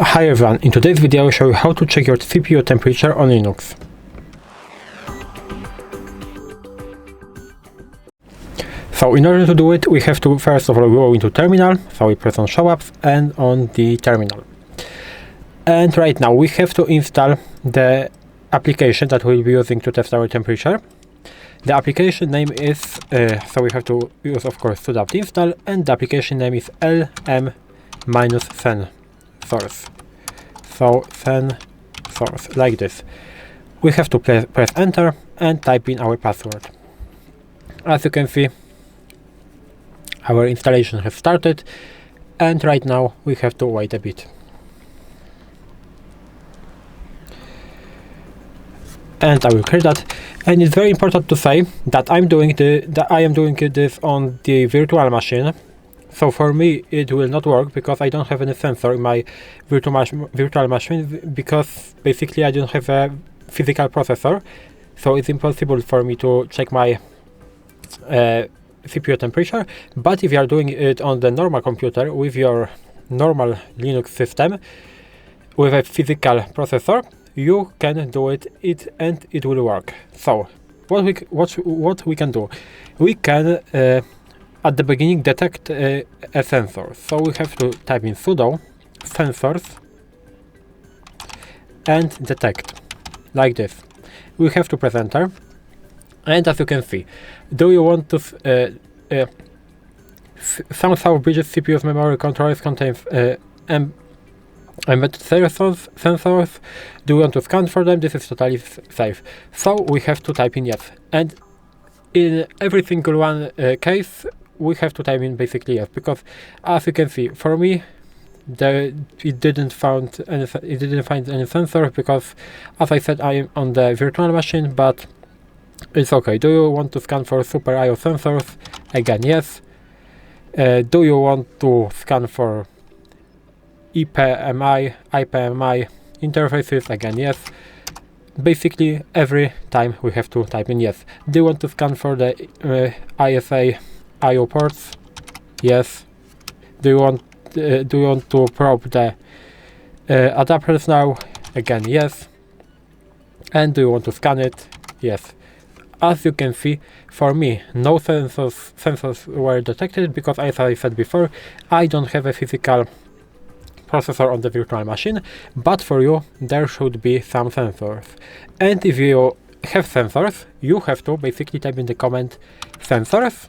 Hi everyone, in today's video I will show you how to check your CPU temperature on Linux. So in order to do it, we have to first of all go into terminal, so we press on show apps and on the terminal. And right now we have to install the application that we'll be using to test our temperature. The application name is, so we have to use of course sudo apt install, and the application name is lm-sen source. So sen source, like this. We have to press enter and type in our password. As you can see, our installation has started, and right now we have to wait a bit. And I will clear that. And it's very important to say that I am doing this on the virtual machine. So for me it will not work because I don't have any sensor in my virtual machine, because basically I don't have a physical processor. So it's impossible for me to check my CPU temperature. But if you are doing it on the normal computer with your normal Linux system with a physical processor, you can do it and it will work. So what we can do, we can at the beginning detect a sensor. So we have to type in sudo sensors and detect, like this. We have to press enter, and as you can see, do you want to some Southbridge's CPU's memory controllers contains embedded sensors. Do you want to scan for them? This is totally safe. So we have to type in yes, and in every single one case we have to type in basically yes, because as you can see, for me it didn't find any sensor, because as I said I am on the virtual machine, but it's okay. Do you want to scan for super IO sensors? Again yes. Do you want to scan for IPMI interfaces? Again yes. Basically every time we have to type in yes. Do you want to scan for the ISA IO ports? Yes. Do you want to probe the adapters now? Again yes. And do you want to scan it? Yes. As you can see, for me no sensors were detected, because as I said before, I don't have a physical processor on the virtual machine, but for you there should be some sensors. And if you have sensors, you have to basically type in the command sensors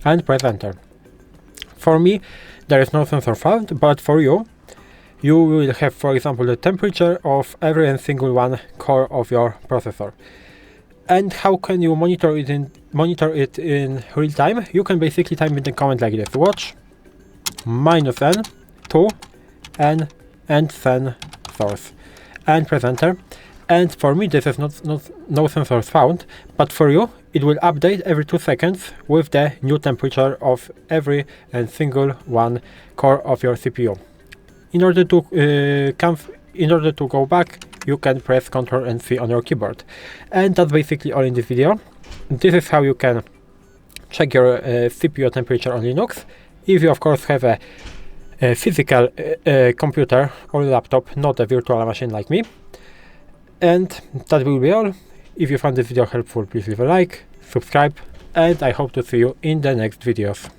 and press enter. For me there is no sensor found, but for you will have, for example, the temperature of every and single one core of your processor. And how can you monitor it in real time? You can basically type in the command like this: watch -n to n and sen source, and press enter. And for me this is no sensors found, but for you it will update every 2 seconds with the new temperature of every and single one core of your CPU. In order to go back, you can press Ctrl+C on your keyboard. And that's basically all in this video. This is how you can check your CPU temperature on Linux. If you of course have a physical computer or laptop, not a virtual machine like me. And that will be all. If you found this video helpful, please leave a like, subscribe, and I hope to see you in the next videos.